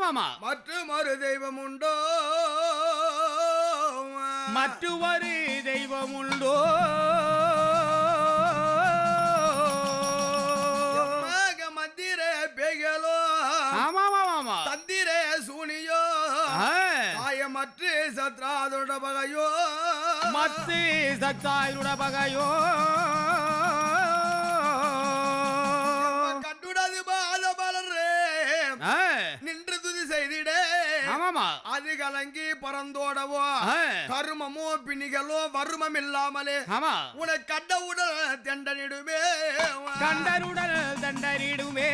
ஆமாமா மற்றொரு தெய்வம் உண்டோ மற்றொரு தெய்வம் உண்டோ மந்திர பேகலோ ஆமாமா தந்திர சூனியோ மற்ற சத்ராதோட பகையோ மத்து சத்தாயுட பகையோ கண்டுடது பால பலரே நின்று துதி செய்திட அது கலங்கி பறந்தோடவோ கருமமோ பிணிகளோ வருமம் இல்லாமலே உனக்கு கண்ட உடல் தண்டனிடுமே கண்டருடல் தண்டனிடுமே